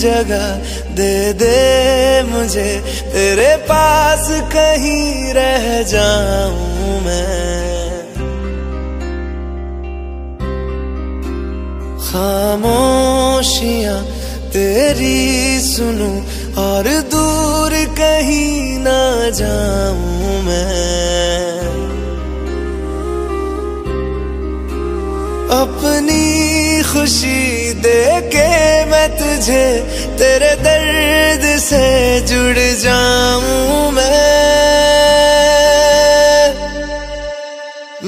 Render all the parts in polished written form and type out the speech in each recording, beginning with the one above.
जगह दे दे मुझे, तेरे पास कहीं रह जाऊं मैं। खामोशियां तेरी सुनूं और दूर कहीं ना जाऊं मैं। अपनी खुशी दे के मैं तुझे, तेरे दर्द से जुड़ जाऊं मैं।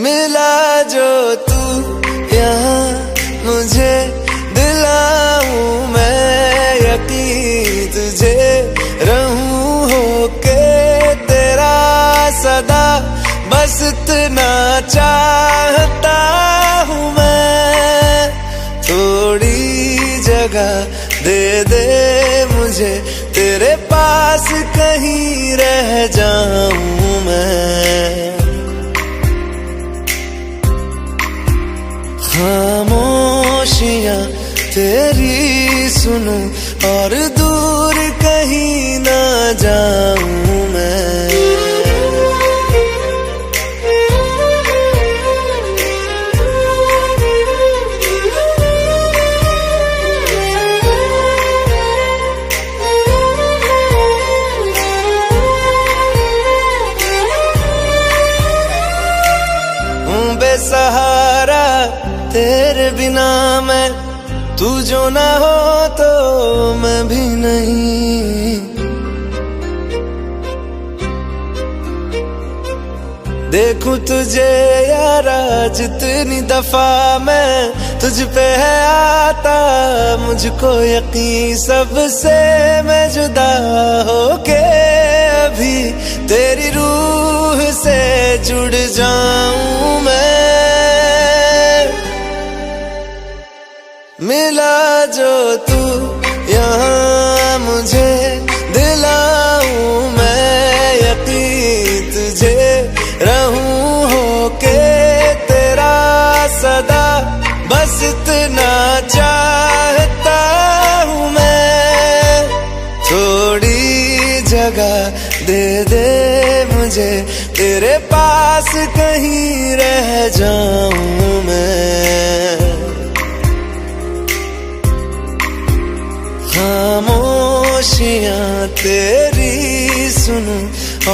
मिला जो तू यहाँ मुझे, दिलाऊं मैं यकीन तुझे, रहूं होके तेरा सदा, बस इतना चाहता हूँ मैं। थोड़ी जगह दे दे मुझे, तेरे पास कहीं रह जाऊं मैं। खामोशियां तेरी सुनूं और दूर कहीं ना जाऊं मैं। बेसहारा तेरे बिना मैं, तू जो ना हो तो मैं भी नहीं। देखूं तुझे यारा जितनी दफा मैं, तुझ पे है आता मुझको यकीन, सबसे मैं जुदा होके अभी तेरी रूह से जुड़ जाऊं मैं। मिला जो तू यहाँ मुझे, दिलाऊं मैं यकीन तुझे, रहूं होके तेरा सदा, बस इतना चाहता हूँ मैं। थोड़ी जगह दे दे मुझे, तेरे पास कहीं रह जाऊं मैं। खामोशियां तेरी सुनूं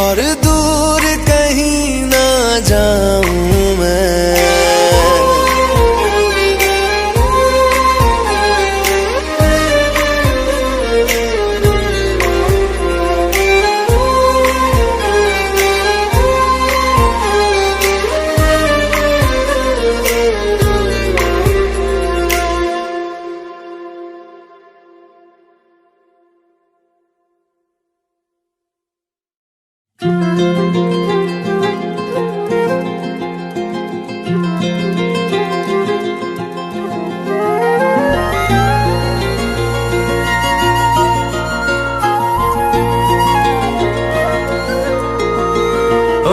और दूर कहीं ना जाऊं मैं।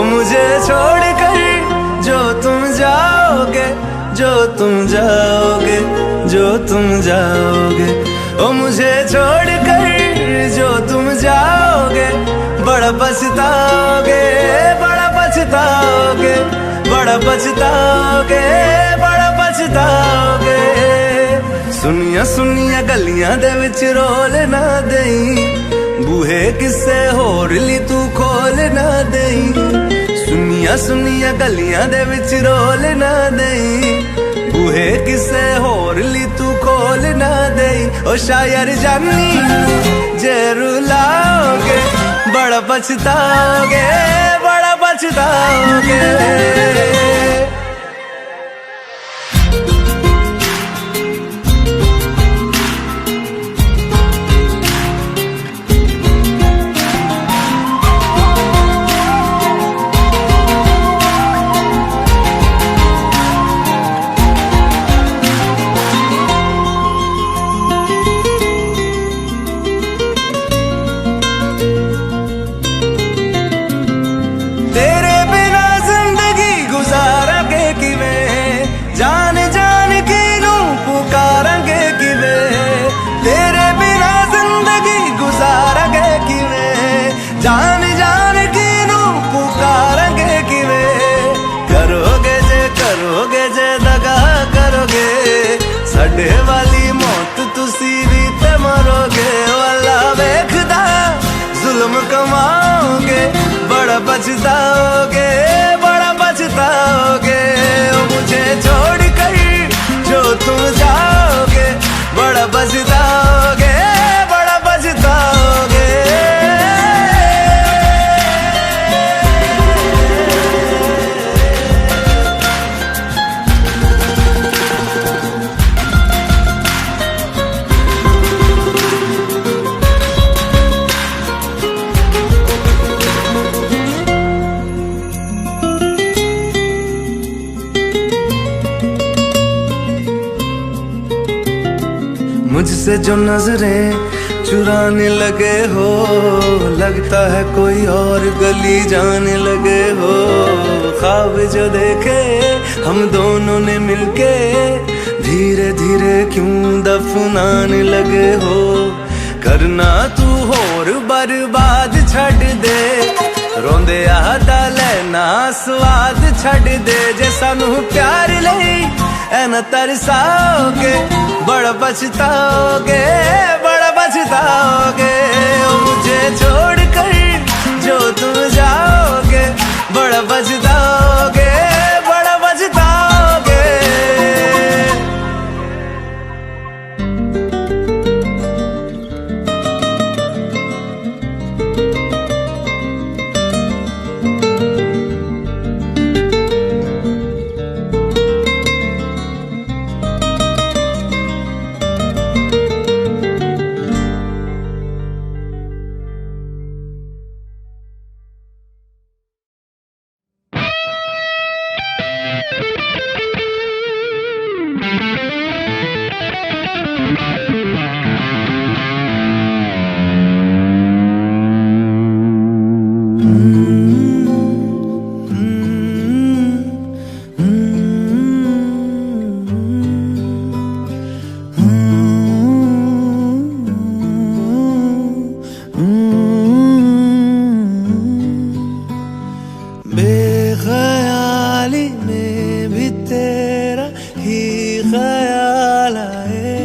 मुझे छोड़कर जो तुम जाओगे, जो तुम जाओगे, जो तुम जाओगे, ओ मुझे छोड़कर जो तुम जाओगे, बड़ा पछताओगे, बड़ा पछताओगे, बड़ा पछताओगे, बड़ा पछताओगे। सुनिया सुनिया गलियां दे विच रोल ना देई, बूहे किसे होर ली तू खोल ना देई। सुनिया सुनिया गलियां दे विच रोल ना देई, बूहे किसे होर ली तू खोल ना देई। ओ शायर जानी जे रुलाओगे, बड़ा पछताओगे, बड़ा पछताओगे। तेरे बिना जिंदगी गुजारा के बड़ा पछताओगे, बड़ा पछताओगे। ओ मुझे छोड़ कर जो तुम जाओगे, बड़ा पछताओगे, बड़ा पछताओगे। मुझसे जो नजरें चुराने लगे हो, लगता है कोई और गली जाने लगे हो। ख्वाब जो देखे हम दोनों ने मिलके, धीरे धीरे क्यों दफनाने लगे हो। करना तू होर बर्बाद छड़ दे, रोंदे आदा लेना स्वाद छड़ दे। जे सानू प्यार लई ऐना तरसाओगे, बड़ा पछताओगे, बड़ा पछताओगे। ओ मुझे छोड़ कर जो तुम जाओगे, बड़ा पछताओगे, बड़ा पछताओगे। बेख्याली में भी तेरा ही ख्याल आए,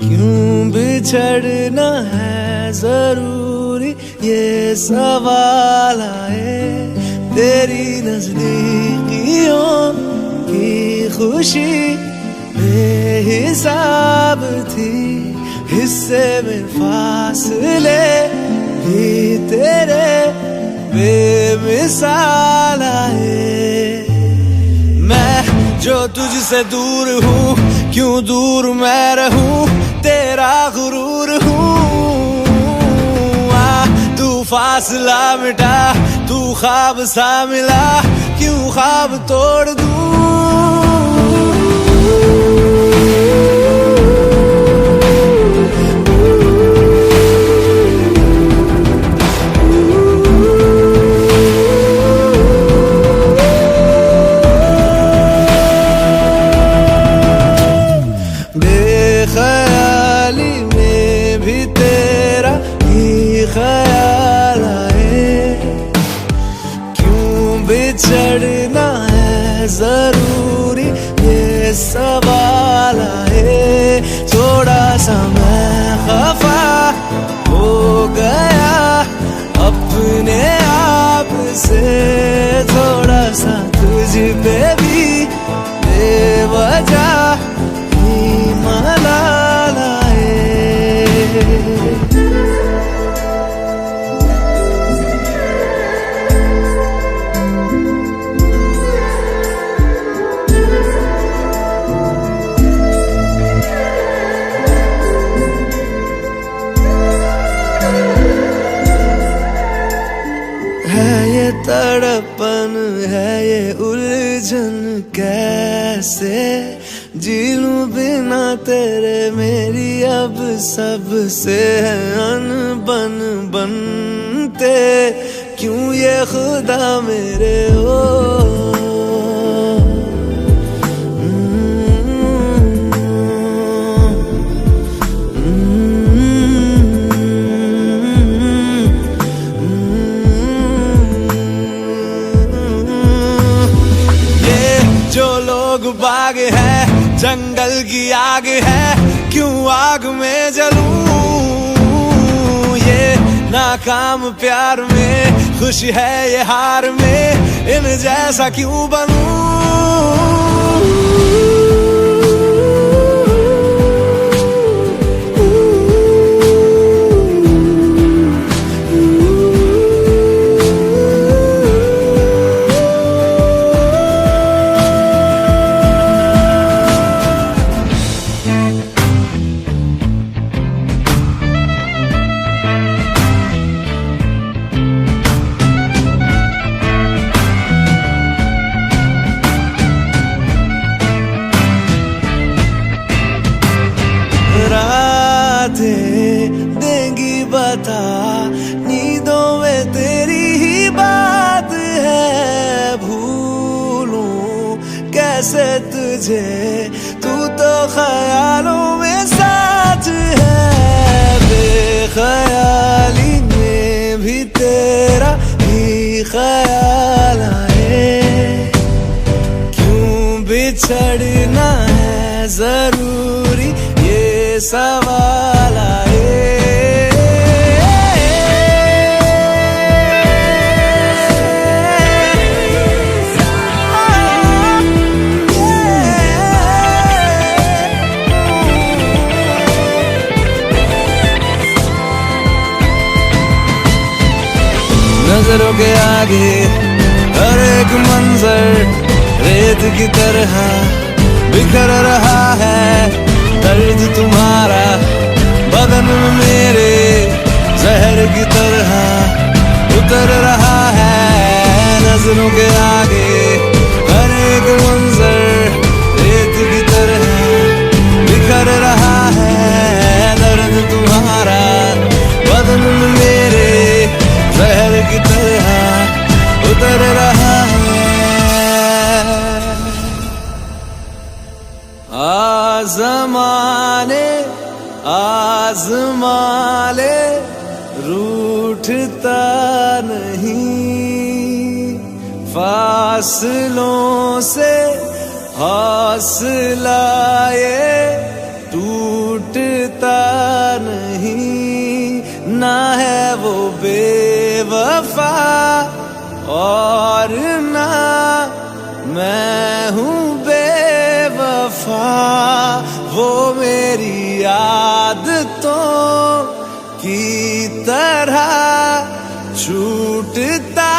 क्यों बिछड़ना है जरूरी ये सवाल आए। तेरी नजदीकियों की खुशी बेहिसाब थी, हिस्से में फासले भी तेरे बेमिसाल आए। मैं जो तुझसे दूर हूँ, क्यों दूर मैं रहूँ, तेरा गुरूर हूँ। तू फासला मिटा, तू ख्वाब सा मिला, क्यों ख्वाब तोड़ दूँ। बेख्याली में भी तेरा ही ख्याल आए, क्यों बिछड़ना है जरूरी ये सवाल आए। थोड़ा सा मैं खफा हो गया अपने आप से, थोड़ा सा तुझ पे भी बेवजह मलाल आए। है ये तड़पन, है ये उलझन, कैसे जी लूं बिना तेरे। मेरी अब सबसे है अनबन बनते, क्यों ये खुदा मेरे हो। बाग है जंगल की आग है, क्यों आग में जलूं। ये नाकाम प्यार में, खुश है ये हार में, इन जैसा क्यों बनूं। देंगी बता, नींदों में तेरी ही बात है। भूलूं कैसे तुझे, तू तो ख्यालों में साथ है। बेख्याली में भी तेरा ही ख्याल आए, क्यों बिछड़ना है जरूरी ये सवाल आए। नजरों के आगे हर एक मंजर रेत की तरह बिखर रहा है। दर्द तुम्हारा बदन में मेरे जहर की तरह उतर रहा है। नजरों के आगे हर एक मंजर रेत की तरह बिखर रहा है। दर्द तुम्हारा बदन में मेरे जहर की तरह उतर रहा है। आज़माने आज़माले रूठता नहीं, फासलों से हौसला ये टूटता नहीं। ना है वो बेवफा और ना मैं हूँ बेवफा, वो मेरी आदतों की तरह छूटता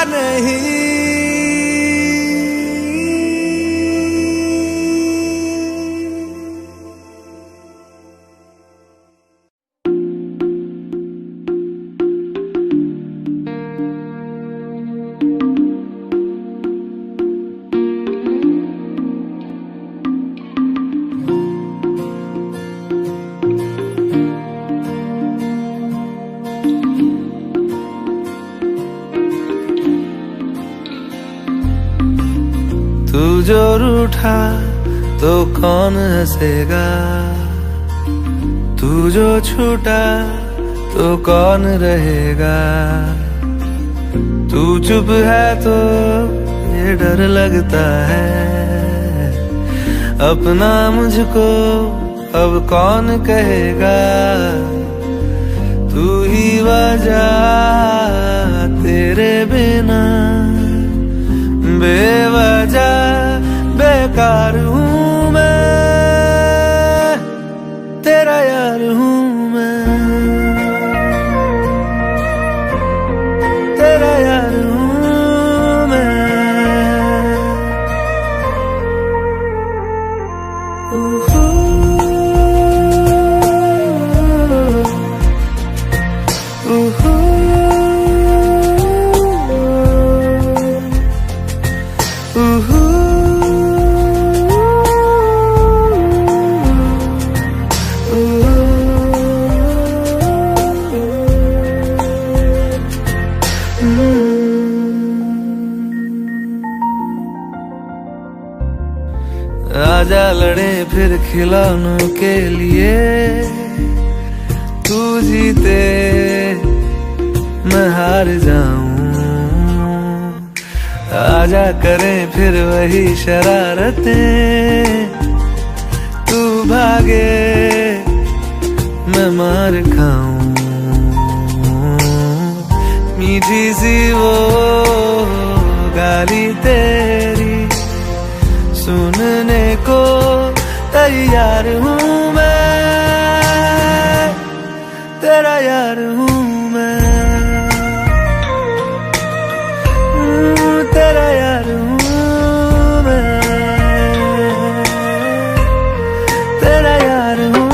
नहीं। तू जो रूठा तो कौन हंसेगा, तू जो छूटा तो कौन रहेगा। तू चुप है तो ये डर लगता है, अपना मुझको अब कौन कहेगा। तू ही वजह, तेरे बिना बेवजह बेकार हूँ मैं, तेरा यार हूँ मैं, तेरा यार हूँ मैं। आजा लड़े फिर खिलौनों के लिए, तू जीते मैं हार जाऊं। आजा करें फिर वही शरारतें, तू भागे मैं मार खाऊं। सी वो गाली तेरी सुनने को तैयार हूँ मैं, तेरा यार हूँ मैं, तेरा यार हूँ मैं, तेरा यार हूँ।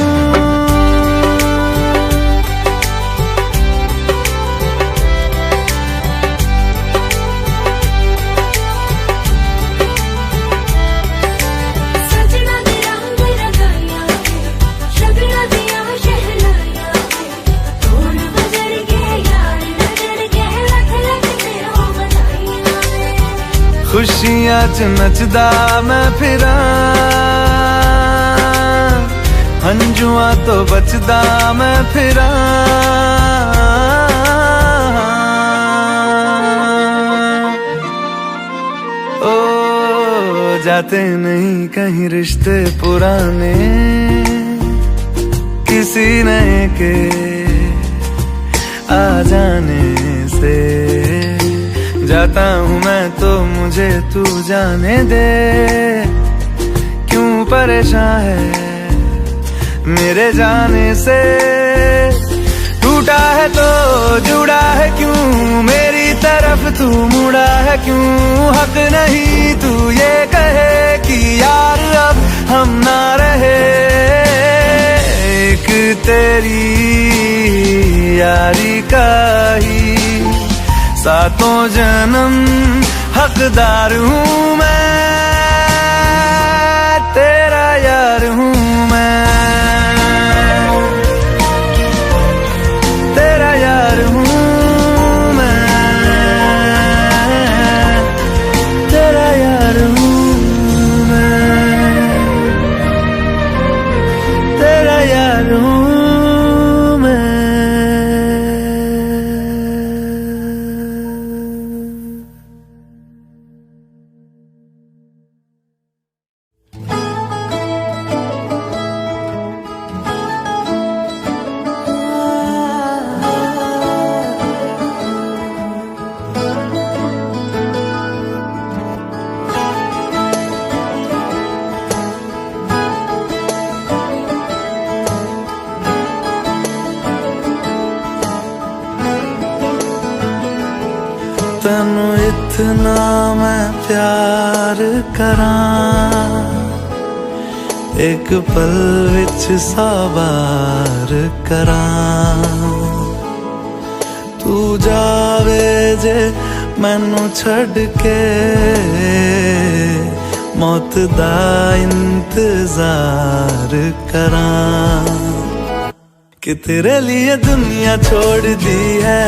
खुशियां च नचदा मैं फिरा, हंजुआ तो बचदा मैं फिरा। ओ जाते नहीं कहीं रिश्ते पुराने, किसी नए के आ जाने से जाता हूँ मैं तो मुझे तू जाने दे। क्यों परेशान है मेरे जाने से, टूटा है तो जुड़ा है क्यों मेरी तरफ तू मुड़ा है क्यों। हक नहीं तू ये कहे कि यार अब हम ना रहे, एक तेरी यारी का ही सातों जन्म हकदार हूँ मैं, तेरा यार हूँ मैं, तेरा यार हूँ मैं, तेरा यार हूँ मैं, तेरा यार हूँ। तैनू इतना मैं प्यार करां, एक पल विच साबार करां। तू जावे जे मैनू छड़ के, मौत दा इंतजार करां। कि तेरे लिए दुनिया छोड़ दी है,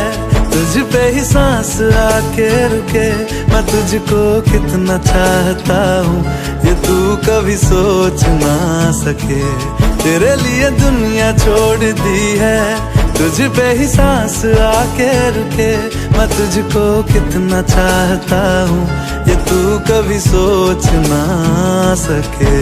तुझ पे ही सांस आके रुके। मैं तुझको कितना चाहता हूँ ये तू कभी सोच ना सके। तेरे लिए दुनिया छोड़ दी है, तुझ पे ही सांस आके रुके। मैं तुझको कितना चाहता हूँ ये तू कभी सोच ना सके।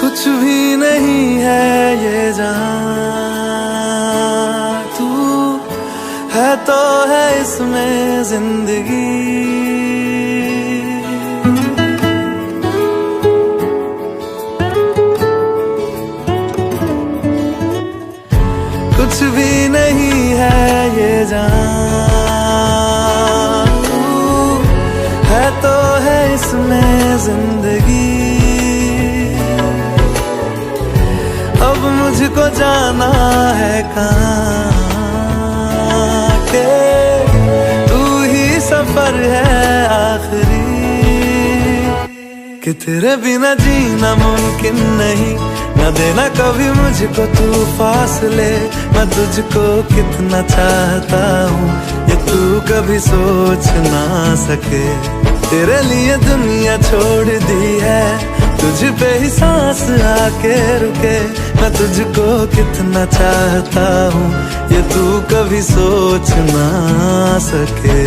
कुछ भी नहीं है ये जहां, तू है तो है इसमें जिंदगी। कुछ भी नहीं है ये जहां, तू है तो है इसमें जिंदगी। अब मुझको जाना है कहाँ के तू ही सफर है आखिरी। कि तेरे बिना जीना मुमकिन नहीं, न देना कभी मुझको तू फासले। मैं तुझको कितना चाहता हूँ ये तू कभी सोच ना सके। तेरे लिए दुनिया छोड़ दी है, तुझ पे ही सांस आके रुके। मैं तुझको कितना चाहता हूँ ये तू कभी सोच ना सके।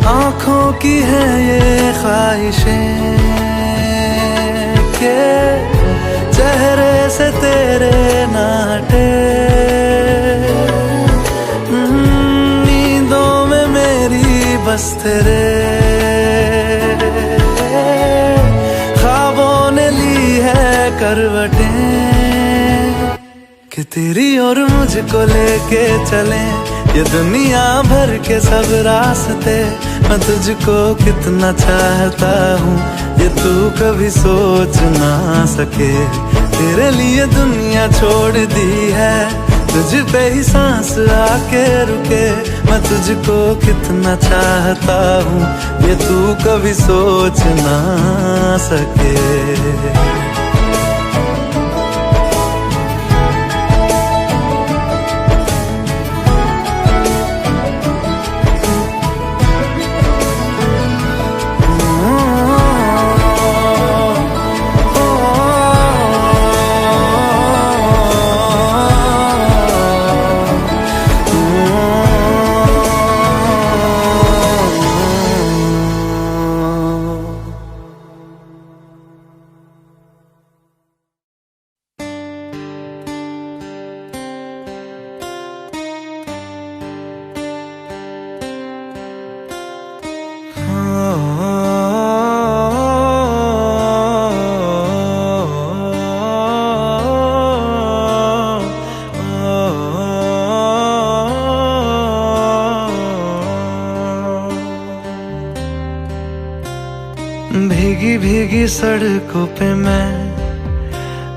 आँखों की है ये ख्वाहिशें के चेहरे से तेरे नाटे, नींदों में मेरी बस तेरे ख्वाबों ने ली है करवटें कि तेरी और मुझको लेके चले ये दुनिया भर के सब रास्ते। मैं तुझको कितना चाहता हूँ ये तू कभी सोच ना सके। तेरे लिए दुनिया छोड़ दी है, तुझ पे ही सांस आके रुके। मैं तुझको कितना चाहता हूँ ये तू कभी सोच ना सके। भीगी भीगी सड़कों पे मैं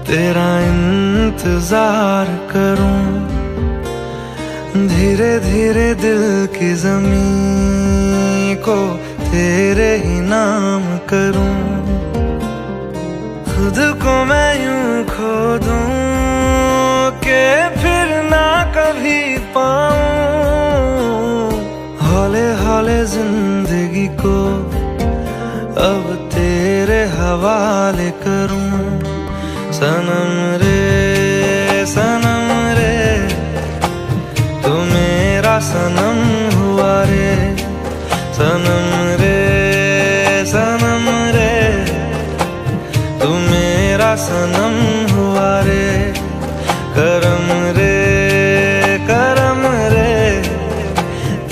तेरा इंतजार करूं, धीरे धीरे दिल की ज़मीं को तेरे ही नाम करूं। खुद को मैं यूं खो दूं कि फिर ना कभी पाऊं। हौले हौले जिंदगी को अब तेरे हवाले करूं। सनम रे तू मेरा सनम हुआ रे। सनम रे तू मेरा सनम हुआ रे। करम रे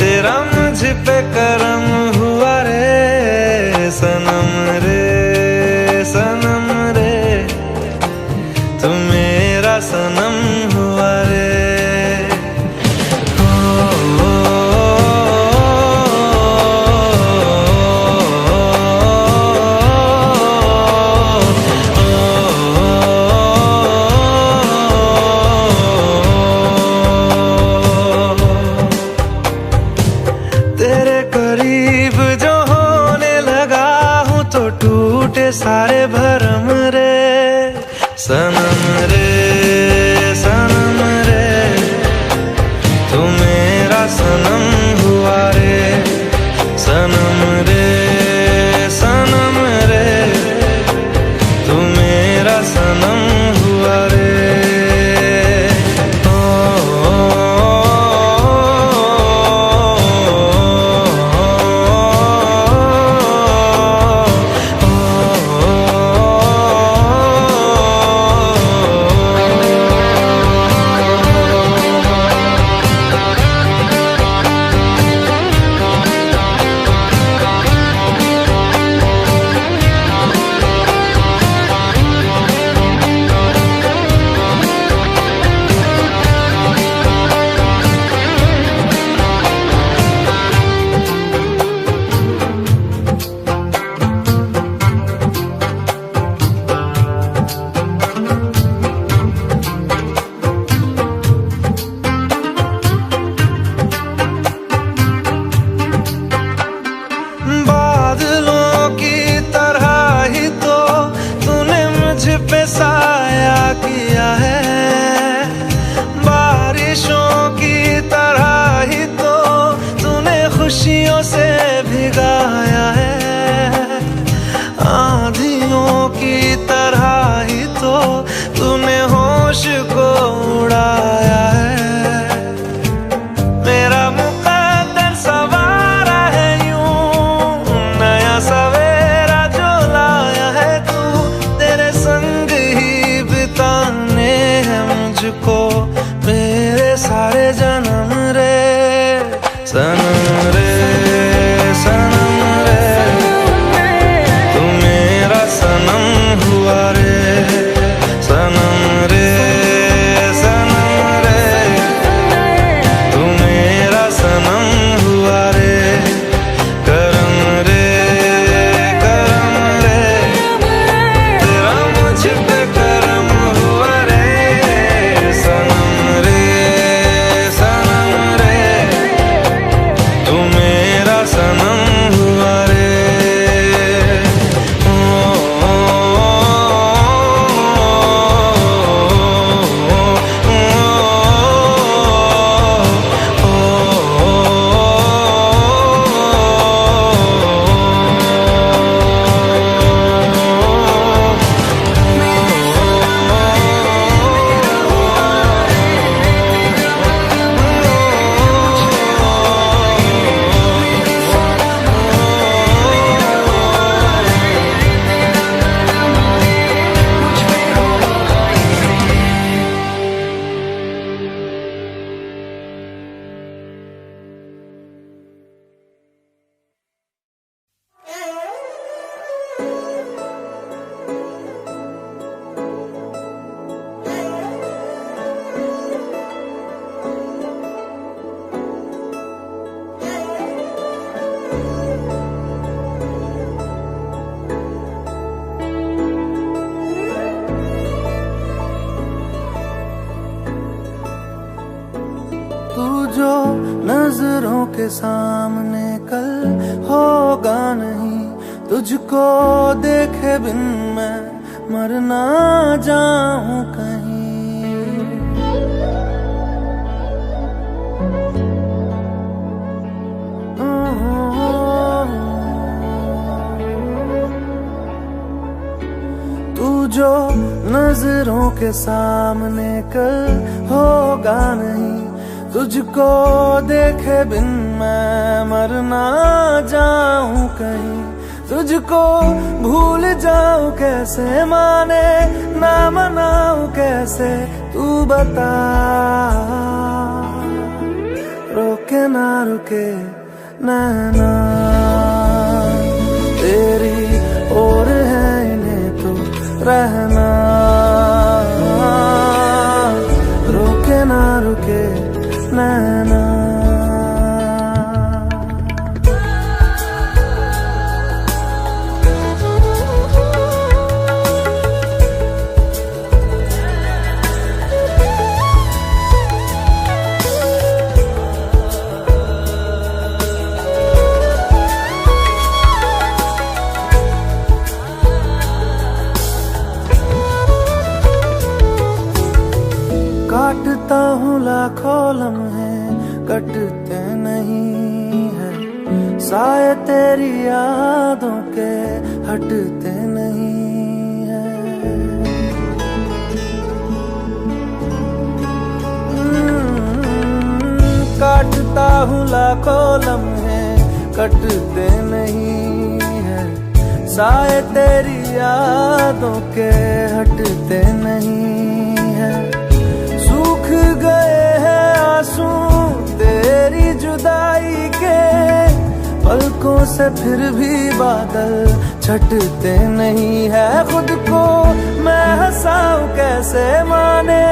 तेरा मुझ पे करम हुआ रे। सनम रे तू मेरा सनम हुआ रे। तेरे करीब जो होने लगा हूँ तो टूटे सारे भरम रे। सनम रे तू मेरा सनम हुआ रे। सनम रे तू मेरा सनम हुआ रे। तू जो नजरों के सामने कल होगा नहीं, तुझको देखे बिन मैं मर ना जाऊं कहीं। तू जो नजरों के सामने कल होगा नहीं, तुझको देखे बिन मैं मर ना जाऊं कहीं। तुझको भूल जाऊं कैसे, माने ना मनाऊं कैसे, तू बता। रोके ना रुके नैना तेरी और है इन्हें तो रहना। रोके ना रुके नैना। काटता हूँ लाखों लम्हे, कटते नहीं है साए तेरी यादों के, हटते नहीं है। काटता हूँ लाखों लम्हे, कटते नहीं है साए तेरी यादों के, हटते नहीं है। सूख गए हैं आंसू तेरी जुदाई के, पलकों से फिर भी बादल छटते नहीं है। खुद को मैं हंसाऊं कैसे, माने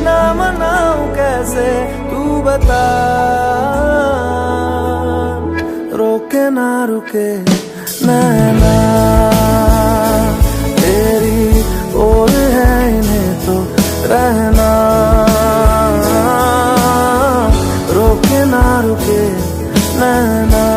ना मनाऊं कैसे, तू बता। रोके ना रुके नैना तेरी और है इन्हें तो रहना। रोके ना रुके नैना।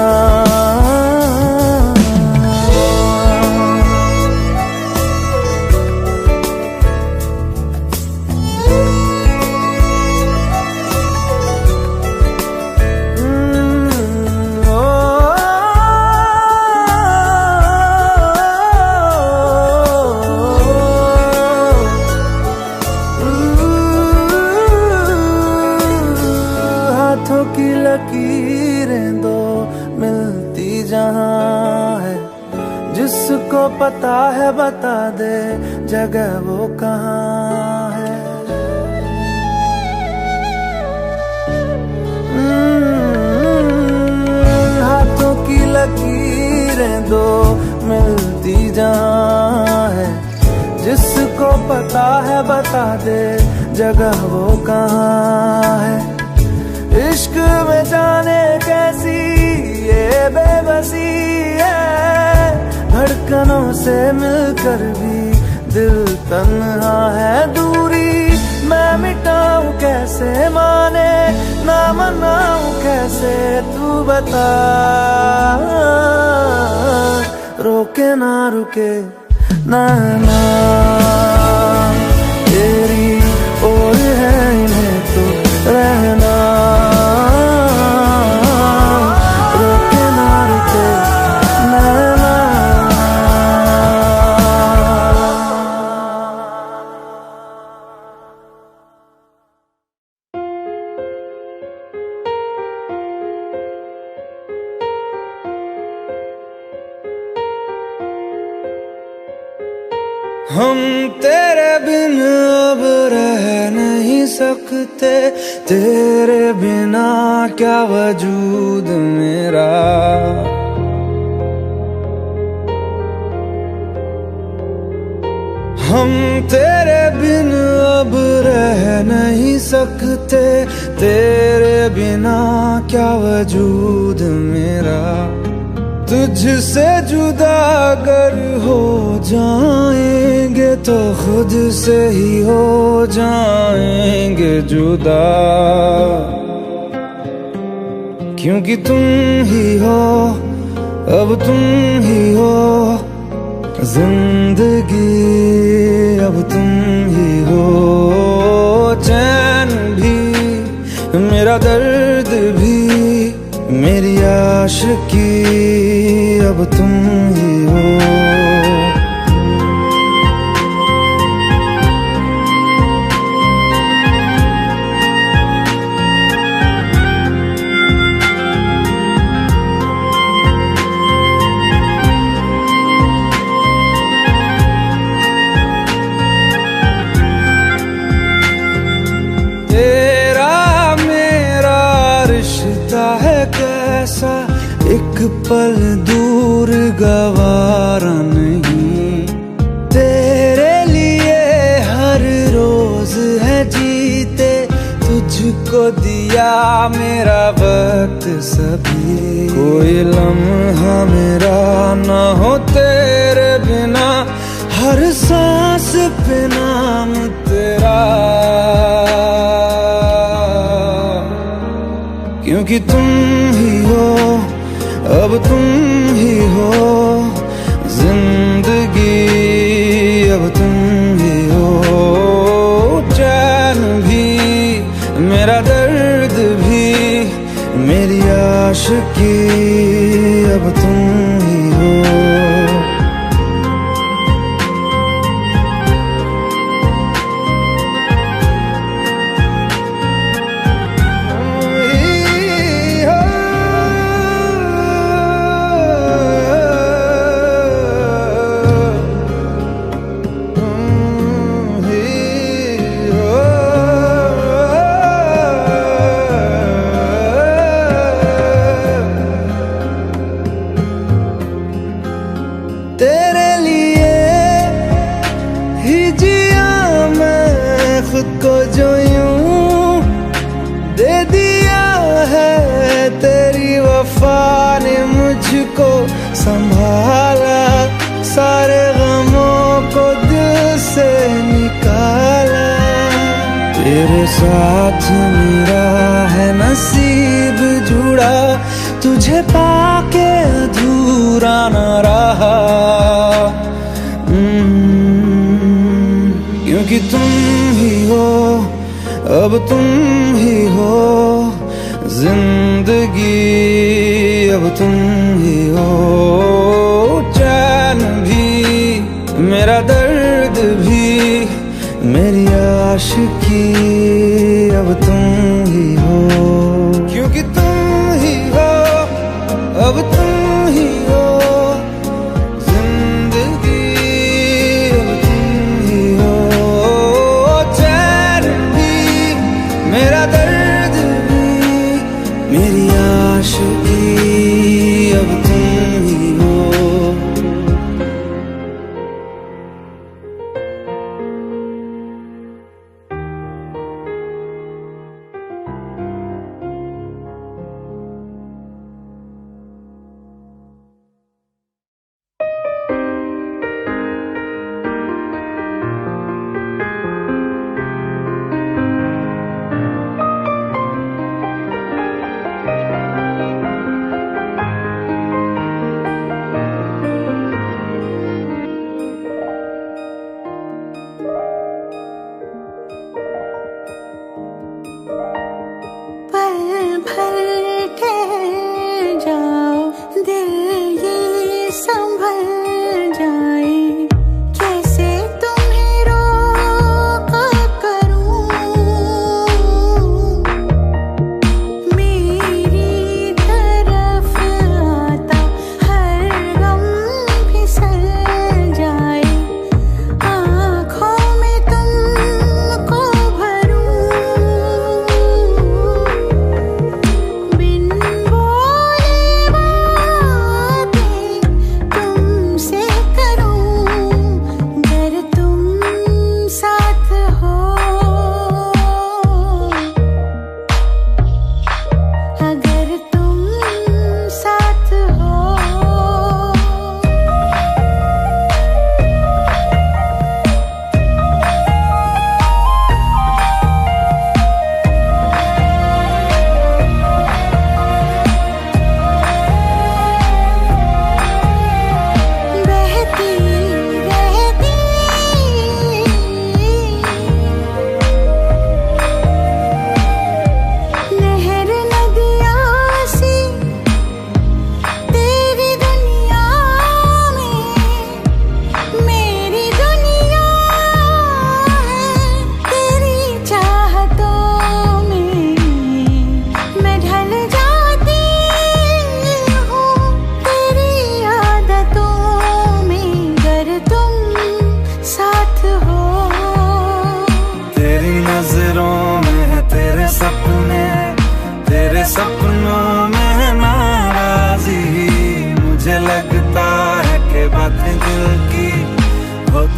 हाथों की लकीरें दो मिलती जहां है, जिसको पता है बता दे जगह वो कहाँ है। हाथों की लकीरें दो मिलती जहां है, जिसको पता है बता दे जगह वो कहाँ है। इश्क में जाने कैसी ये बेबसी है, धड़कनों से मिलकर भी दिल तन्हा है। दूरी मैं मिटाऊं कैसे, माने ना मनाऊं कैसे, तू बता। रोके ना रुके नैना तेरी और है इन्हें तो रहना। रोके ना रुके नैना। हम तेरे बिन अब रह नहीं सकते, तेरे बिना क्या वजूद मेरा। हम तेरे बिन अब रह नहीं सकते, तेरे बिना क्या वजूद मेरा। तुझसे जुदा अगर हो जाएंगे तो खुद से ही हो जाएंगे जुदा। क्योंकि तुम ही हो, अब तुम ही हो जिंदगी, अब तुम ही हो। चैन भी, मेरा दर्द भी, मेरी आशिकी, अब तुम ही हो। कैसा एक पल दूर गवारा नहीं, तेरे लिए हर रोज है जीते, तुझको दिया मेरा वक्त सभी। कोई लम्हा मेरा ना हो तेरे बिना, हर सांस पे नाम तेरा, क्योंकि तुम ही हो, अब तुम ही हो जिंदगी, अब तुम ही हो। चैन भी, मेरा दर्द भी, मेरी आशिकी, अब तुम ही हो। तेरे लिए ही जिया मैं खुद को, जो यूं दे दिया है तेरी वफा ने मुझको संभाला, सारे गमों को दिल से निकाला। तेरे साथ मेरा है नसीब जुड़ा, तुझे पाके अधूरा न रहा। क्योंकि तुम ही हो, अब तुम ही हो जिंदगी, अब तुम ही हो। चैन भी, मेरा दर्द भी, मेरी आशिकी, अब तुम ही हो। क्योंकि तुम ही हो, अब तुम ही हो जिंदगी, अब तुम ही हो। चैन भी, मेरा दर्द भी, मेरी आशिकी, अब तुम ही हो।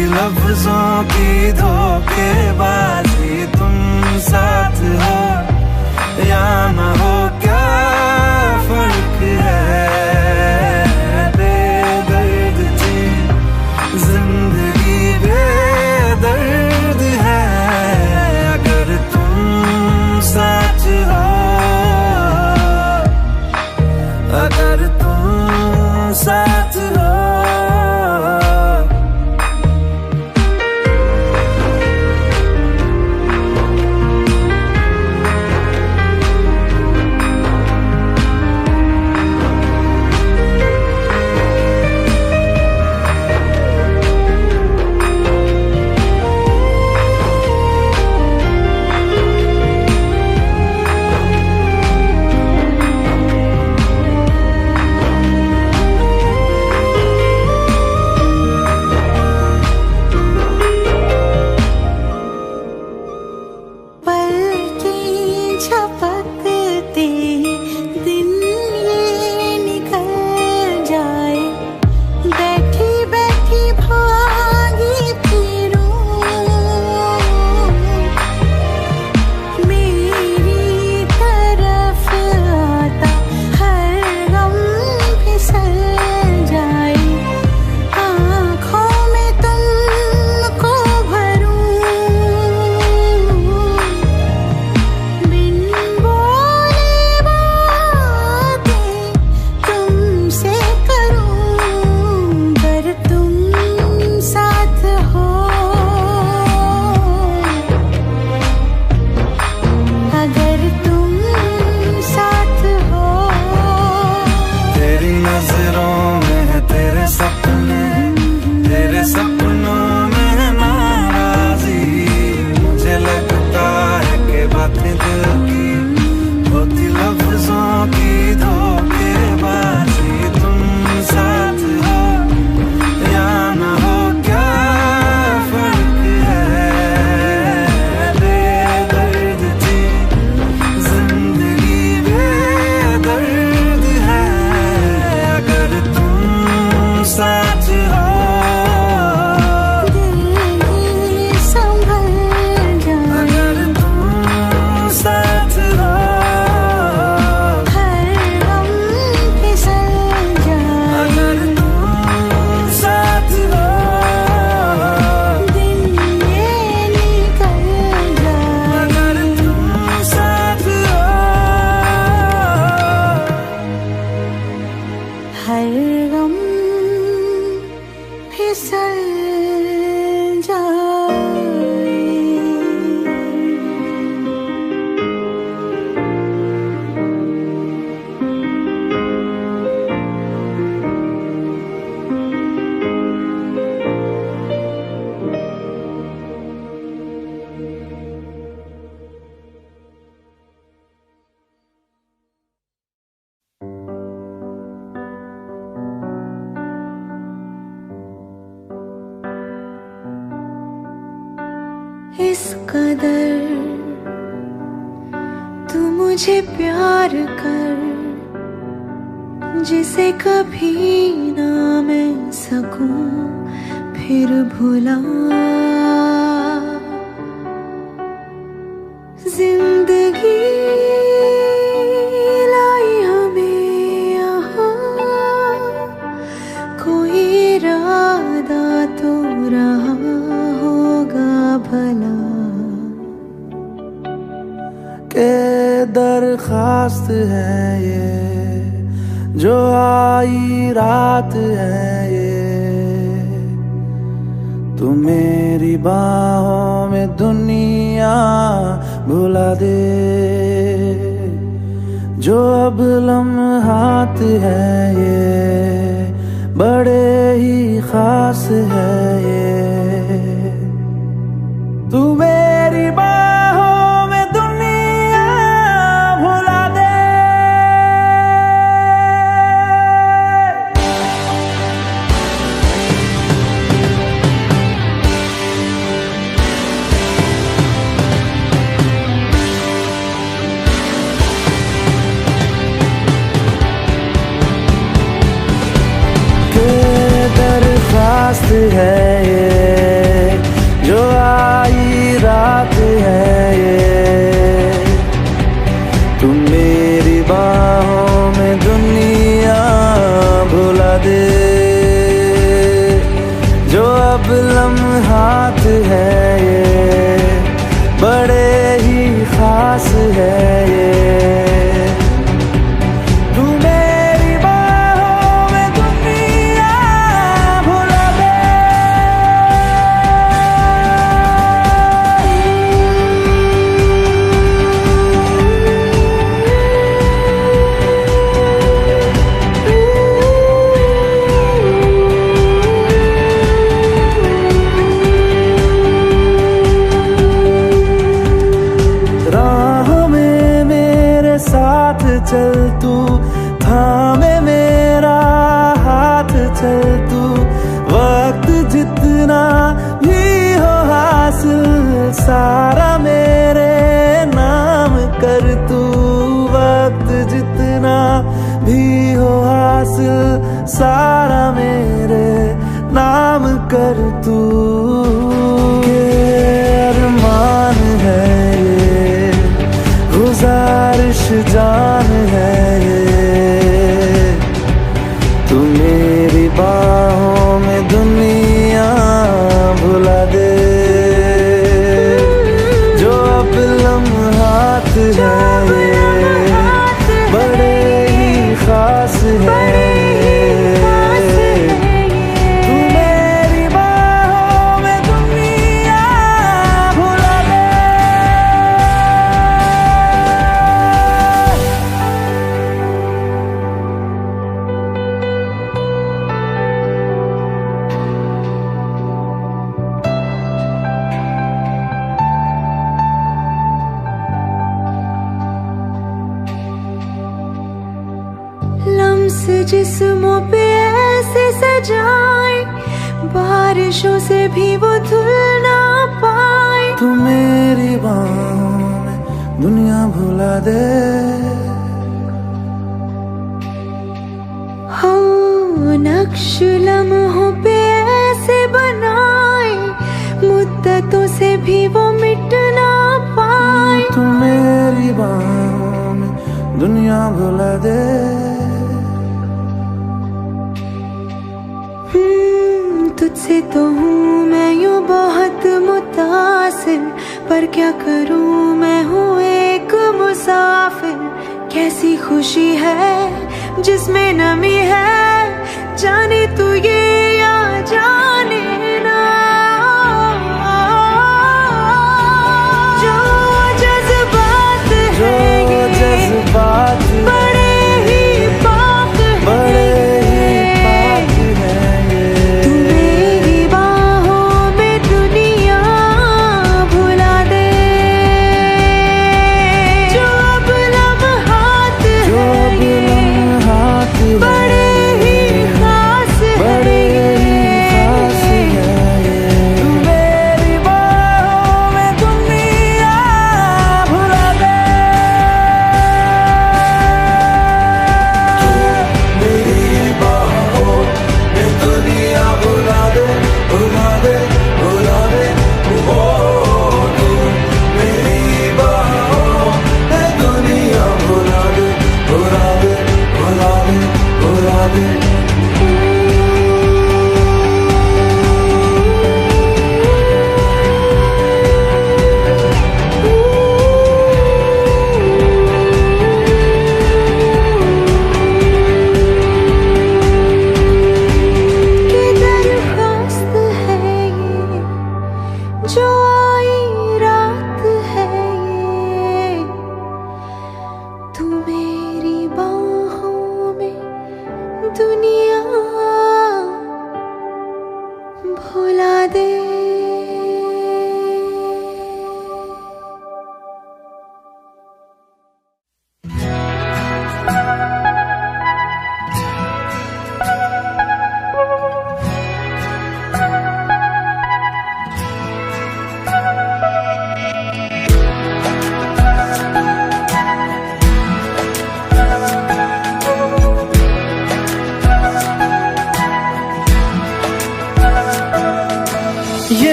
होती लफ्जों की धोखेबाजी, तुम साथ हो या ना हो क्या फर्क है। बेदर्द थी जिंदगी, बेदर्द है अगर तुम साथ हो, अगर तुम साथ हो। इस कदर तू मुझे प्यार कर, जिसे कभी ना मैं सकूं फिर भुला। जिंदगी लाई हमें यहाँ, कोई इरादा तो रहा होगा भला। के दरखास्त है ये जो आई रात है ये, तू मेरी बाहों में दुनिया भुला दे। जो अब लम्हात है ये बड़े ही खास है ये, तू मेरी बाहों में दुनिया भुला दे। के दरखास्त है ये बाहों में दुनिया भुला दे, जो अब लम्हात है ये बड़े ही खास है ये। तू मेरी बाहों में दुनिया भुला दे। साथ चल तू, थामे मेरा हाथ चल तू, वक्त जितना भी हो हासिल सारा मेरे नाम कर तू, वक्त जितना भी हो हासिल सारा मेरे नाम कर तू। के अरमान है ये, गुजारिश जान है ये, तू मेरी बाहों में दुनिया भुला दे, जो अब लम्हात है ये बड़े ही खास है। लम्स जिस्मों पे ऐसे सजाए, बारिशों से भी वो धुल ना पाए। तू मेरी बाहों में दुनिया भुला दे। हो नक्श लम्हों पे ऐसे बनाए, मुद्दतों से भी वो मिट ना पाए। तू मेरी बाहों में दुनिया भुला दे। तुझसे तो हूँ मैं यूँ बहुत मुतासिर, पर क्या करूँ मैं हूँ एक मुसाफिर। कैसी खुशी है जिसमें नमी है, जाने तू ये या जाने ना। जो जज्बात है ये जज्बात बड़े ही पाक है। बड़े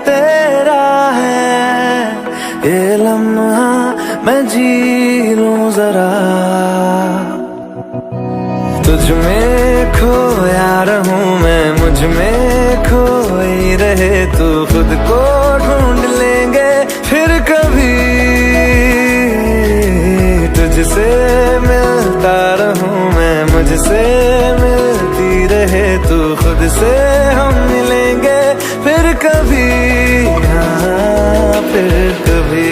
तेरा है, ये लम्हा मैं जी लूं जरा। तुझ में खोया रहूं मैं, मुझ में खोई रहे तू, खुद को ढूंढ लेंगे फिर कभी। तुझसे मिलता रहूं मैं, मुझसे मिलती रहे तू, खुद से हम मिलेंगे फिर कभी, हाँ फिर कभी।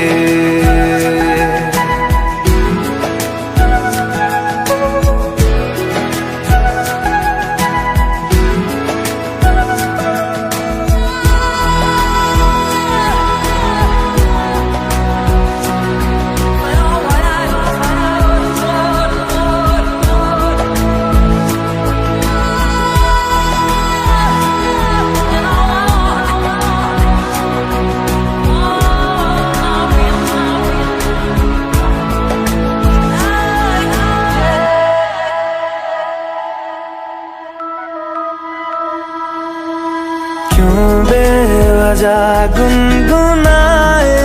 क्यों बेवजह गुनगुनाए,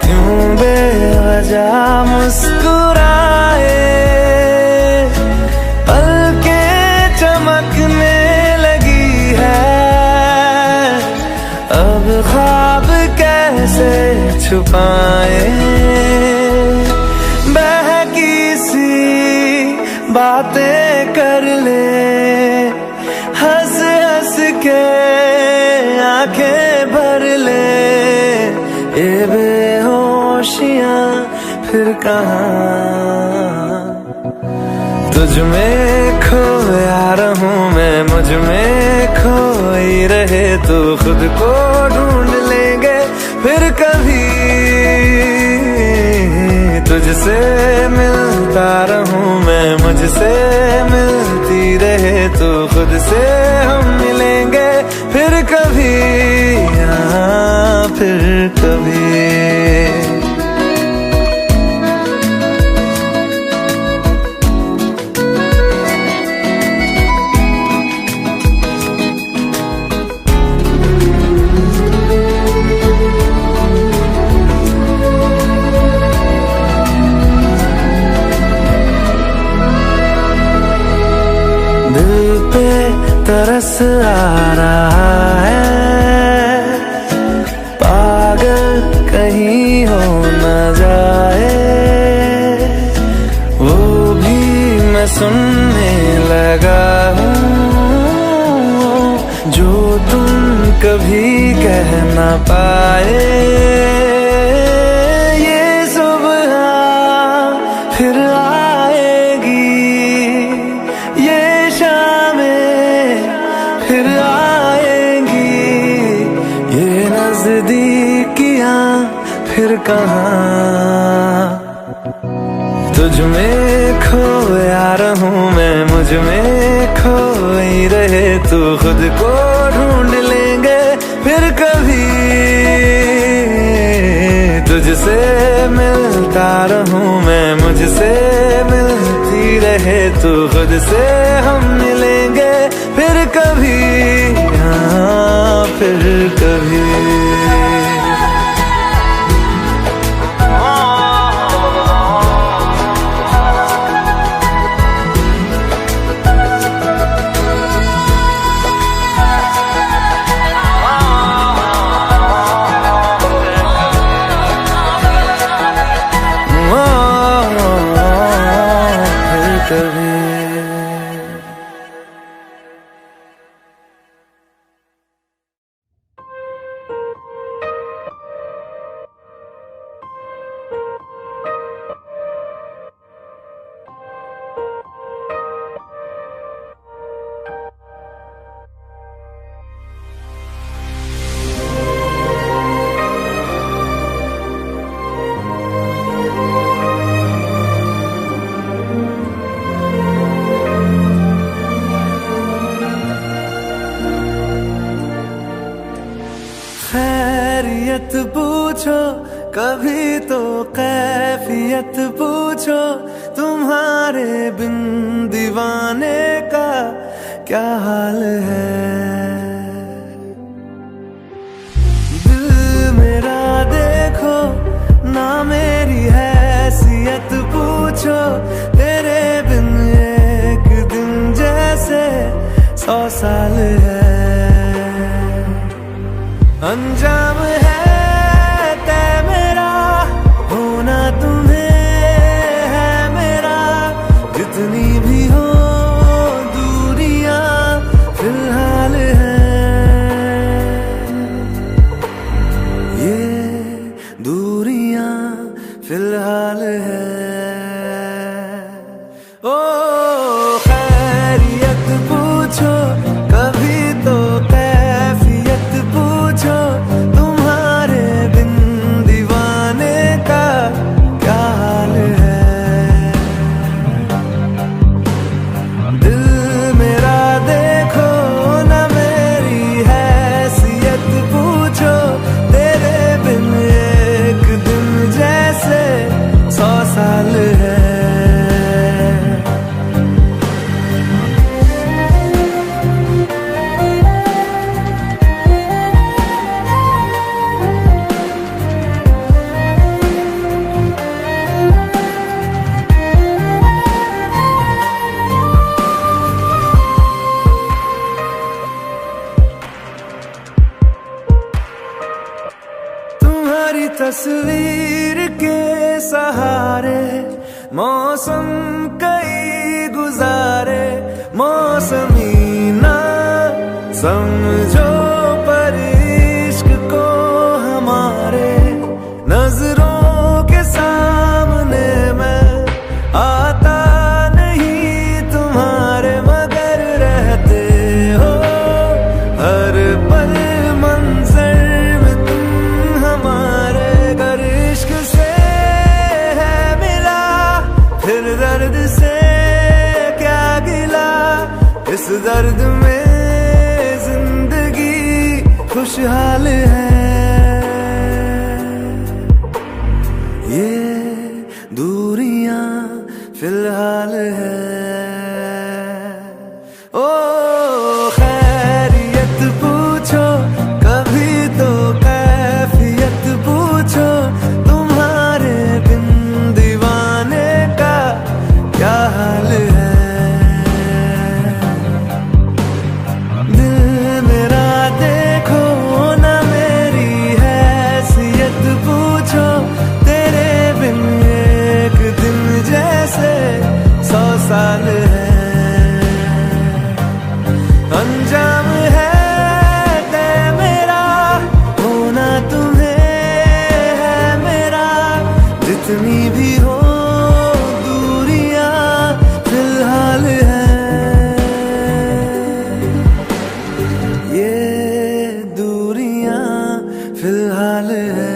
क्यों बेवजह मुस्कुराए, पलकें चमकने लगी है, अब ख्वाब कैसे छुपाए। बहकी सी बातें कर ले, हंस हंस के आंखें भर ले, ये बेहोशियां फिर कहाँ। तुझ में खोया रहूं मैं, मुझ में खोई रहे तू, खुद को ढूंढ लेंगे फिर कभी। तुझसे मिलता रहूं मैं, मुझसे मिलती रहे तू, खुद से हम मिलेंगे फिर कभी, हाँ फिर कभी। दिल पे तरस आ रहा है, पागल कहीं हो न जाए, वो भी मैं सुनने लगा हूँ, जो तुम कभी कह न पाए। ये सुबह फिर आएगी, ये फिर आएंगी, ये नजदीकियां फिर कहाँ। तुझ में खोया रहूं मैं, मुझ में खोई रहे तू, खुद को ढूंढ लेंगे फिर कभी। तुझसे मिलता रहूं मैं, मुझसे मिलती रहे तू, खुद से हम मिलेंगे फिर कभी, हाँ फिर कभी। खैरियत पूछो कभी तो कैफियत पूछो, तुम्हारे बिन दीवाने का क्या हाल है। पूछो तेरे बिन एक दिन जैसे 100 साल है। अंजाम है तय मेरा, होना तुम्हें है मेरा, जितनी भी हो दूरियां फिलहाल है। ये दूरियां फिलहाल है। ओ खैरियत पूछो कभी तो कैफियत पूछो, तुम्हारे बिन दीवाने का क्या हाल है। दिल मेरा देखो ना मेरी हैसियत पूछो, तेरे बिन एक दिन जैसे 100 साल है। तुम्हारी तस्वीर के सहारे मौसम कई गुजारे, मौसमी ना समझो पर इश्क को हमारे, नजरों के सामने मैं आता नहीं तुम्हारे, मगर रहते हो हर पल मंजर में तुम हमारे। गर इश्क से है मिला फिर दर्द से क्या गिला, इस दर्द में जिंदगी खुशहाल है। ये दूरियां फिलहाल है। ओ खैरियत पूछो कभी तो कैफियत पूछो, तुम्हारे बिन दीवाने का क्या हाल है। दिल मेरा देखो ना मेरी हैसियत पूछो, तेरे बिन एक दिन जैसे 100 साल है। अंजाम है तय मेरा, होना तुम्हें है मेरा, जितनी भी हो दूरियां फिलहाल है। ये दूरियां फिलहाल है।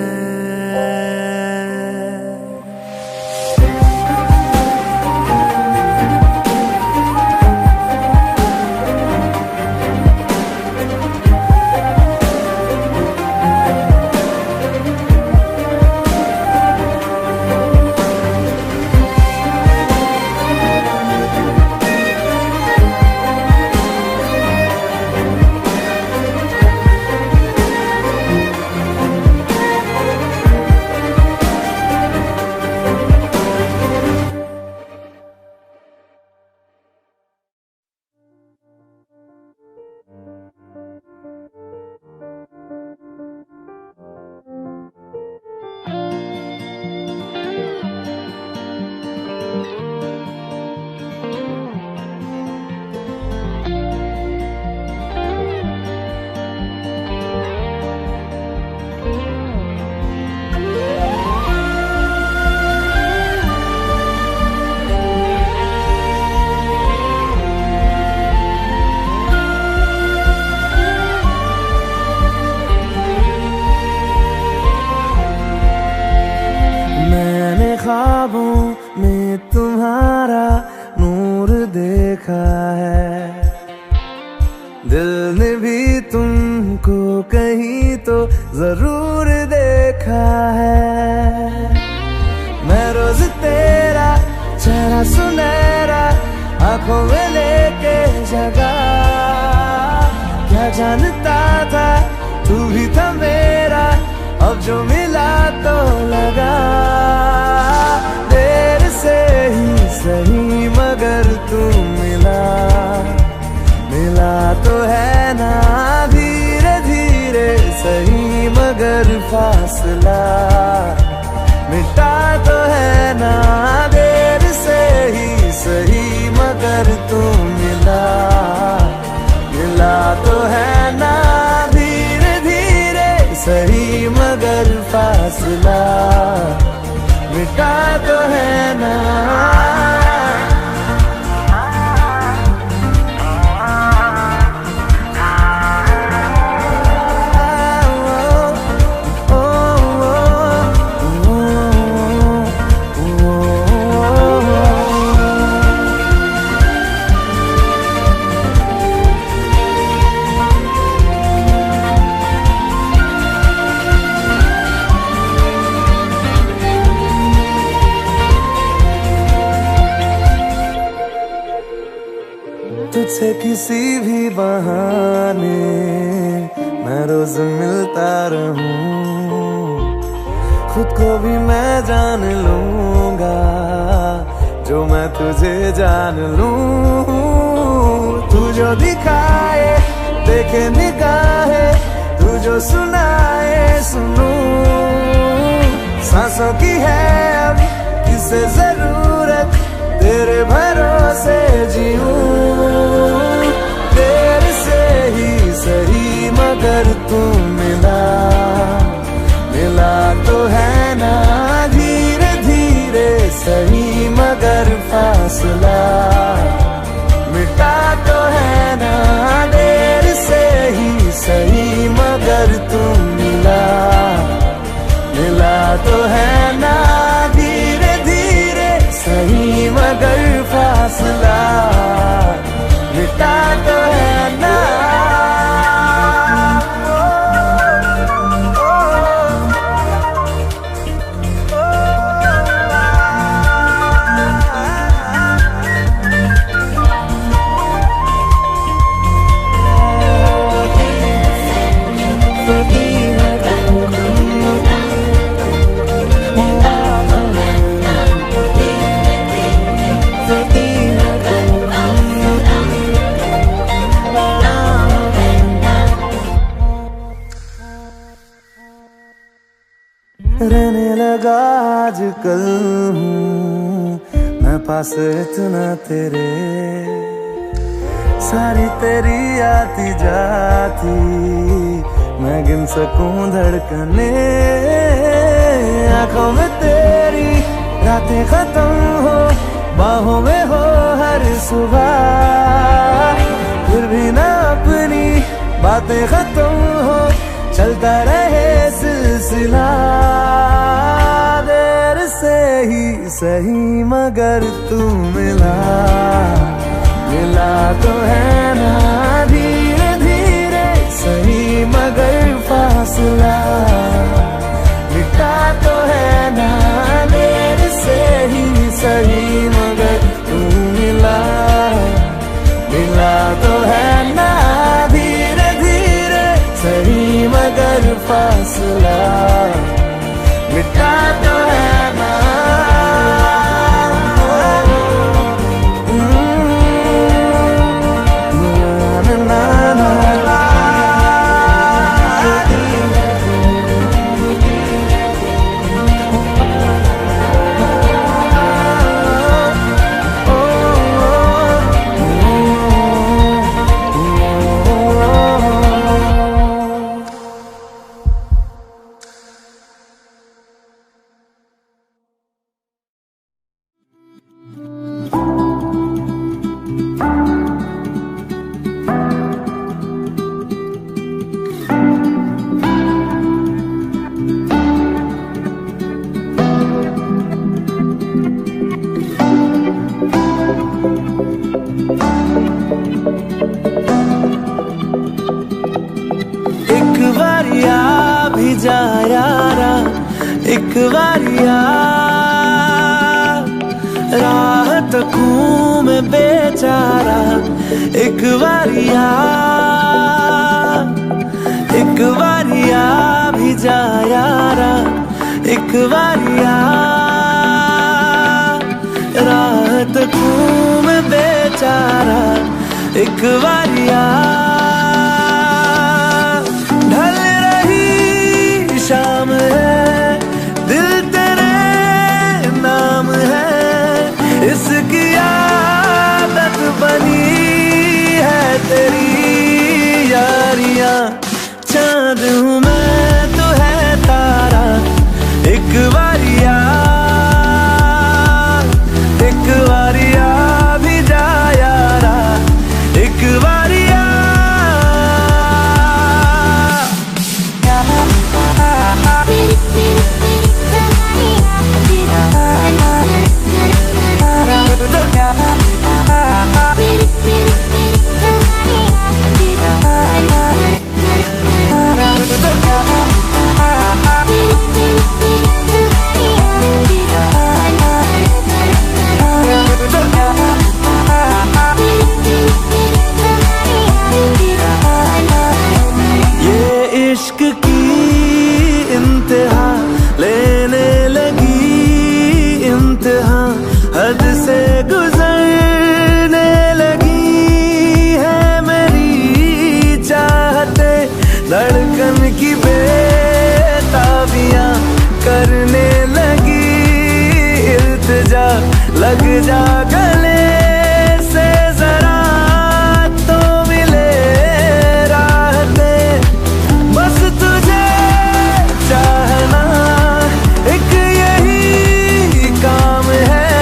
ख्वाबों में तुम्हारा नूर देखा है, दिल ने भी तुमको कहीं तो जरूर देखा है। मैं रोज तेरा चेहरा सुनहरा आंखों में लेके जगा, क्या जानता था तू भी था मेरा, अब जो मिला तो लगा। देर से से ही सही मगर तू मिला तो है ना धीरे धीरे सही मगर फासला मिटा तो है ना देर से ही सही मगर तू मिला तो है ना धीरे धीरे सही मगर फासला मिटा तो है ना। तुझसे किसी भी बहाने मैं रोज मिलता रहूं, खुद को भी मैं जान लूंगा जो मैं तुझे जान लूं। तू जो दिखाए देखे निगाहे, तू जो सुनाए सुनूं, सांसों की है अब किसे जरूरत तेरे भरोसे जीऊं। तेरे से ही सही मगर तू मिला तो है ना धीरे धीरे सही मगर फासला मिटा तो है ना देर से ही सही मगर तू मिला तो है ना धीरे धीरे सही मगर फासला मिटा तो है ना। रहने लगा आजकल हूँ मैं पास इतना तेरे, सारी तेरी आती जाती मैं गिन सकूं धड़कने। आंखों में तेरी रातें खत्म हो, बाहों में हो हर सुबह, फिर भी ना अपनी बातें खत्म हो, चलता रहे सिलसिला। देर से ही सही मगर तू मिला तो है ना धीरे धीरे सही मगर फासला मिटा तो है ना देर से ही सही मगर तू मिला तो है ना धीरे धीरे सही मगर फासला मिटा तो है ना। जा यारा एक बारिया राह तकूं मैं बेचारा, एक बारिया भी जा यारा एक बारिया हूँ मैं बेचारा एक बारिया। ढल रही शाम है, दिल तेरे नाम है, इसकी आदत बनी है तेरी यारियां। चांद हूँ मैं तो है तारा एक बारिया, एक बारिया भी जा यारा एक बारिया। इश्क की इंतहा लेने लगी इंतहा, हद से गुजरने लगी है मेरी चाहते। धड़कन की बेताबियां करने लगी इल्तिजा, लग जा गले से जरा तो मिले राहते। बस तुझे चाहना एक यही काम है,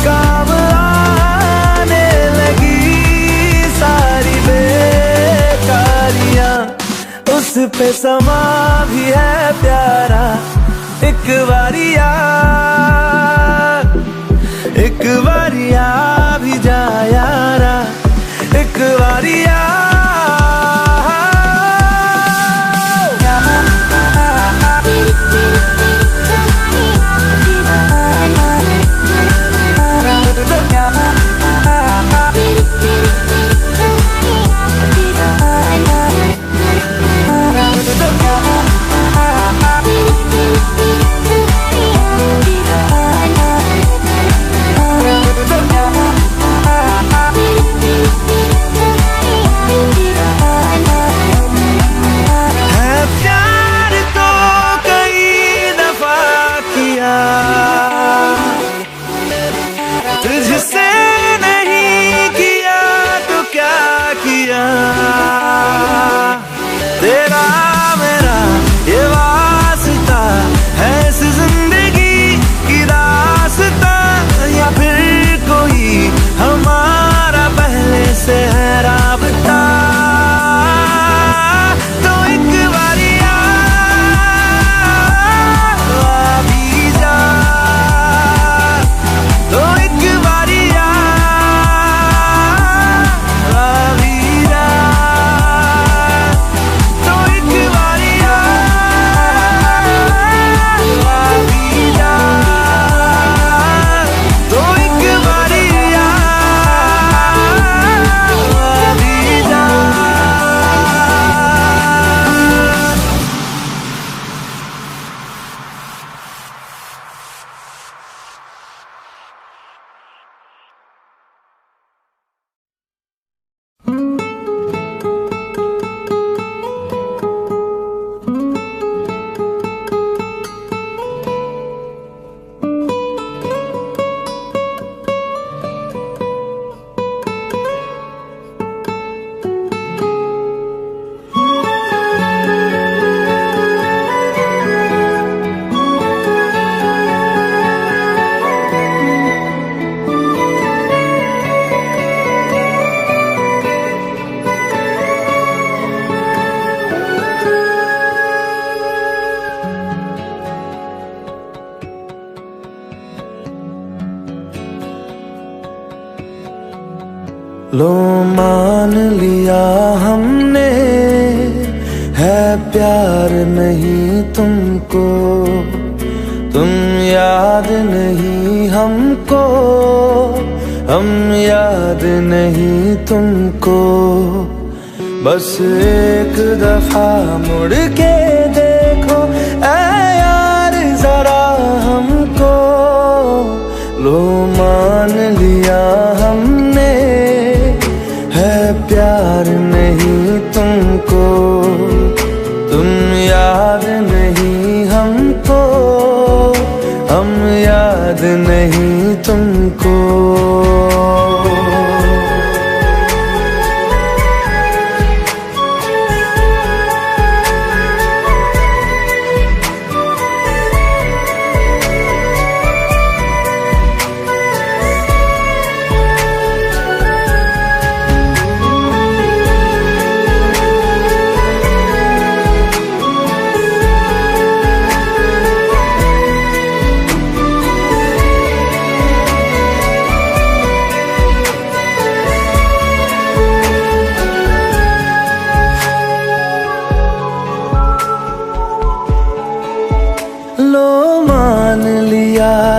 काम आने लगी सारी बेकारियां। उस पे समा भी है प्यारा एक बारिया, एक बारिया भी जा यारा एक बारिया। तुझसे नहीं किया तो क्या किया, तेरा मेरा ये वास्ता है इस जिंदगी की रास्ता, या फिर कोई हमारा पहले से है राबता। तो एक बारिया आ भी जा, तो एक बारिया आ भी जा, तो एक बारिया आ भी जा, तो एक बारिया आ भी जा। लो मान लिया हमने है प्यार नहीं तुमको, तुम याद नहीं हमको, हम याद नहीं तुमको। बस एक दफा मुड़ के देखो ऐ यार जरा हमको। लो मान लिया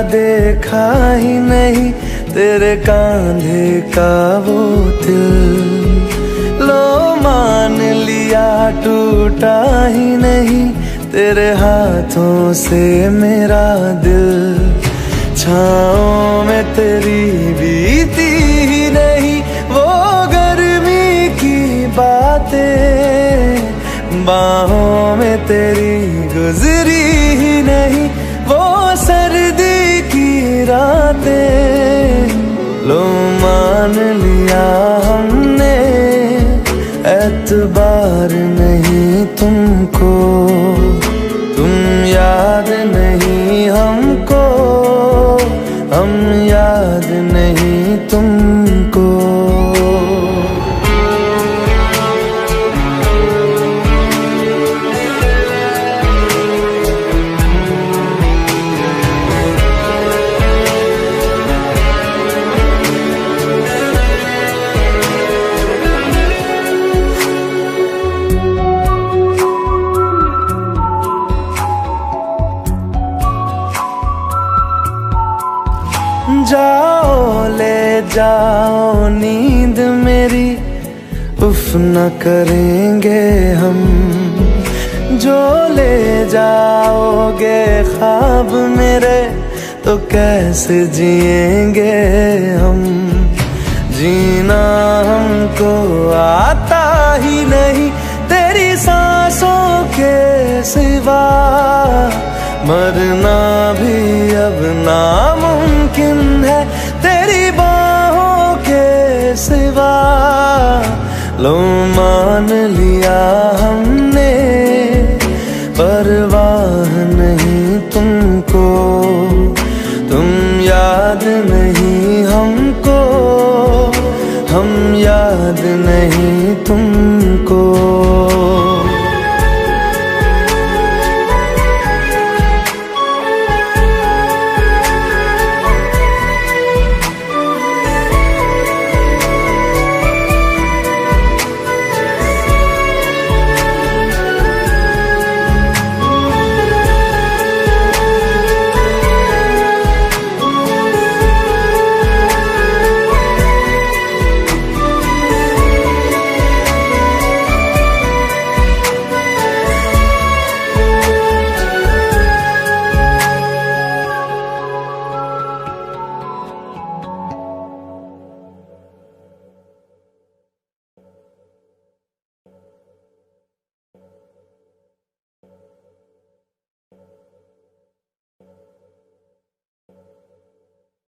देखा ही नहीं तेरे कांधे का वो दिल। लो मान लिया टूटा ही नहीं तेरे हाथों से मेरा दिल। छाँव में तेरी बीती ही नहीं वो गर्मी की बातें, बाहों में तेरी गुजरी ही नहीं वो सर्दी की रातें। लो मान लिया हमने एतबार नहीं तुमको, तुम याद नहीं हमको, हम याद नहीं तुमको। जाओ ले जाओ नींद मेरी, उफ न करेंगे हम। जो ले जाओगे ख्वाब मेरे तो कैसे जिएंगे हम। जीना हमको आता ही नहीं तेरी सांसों के सिवा, मरना भी अब नामुमकिन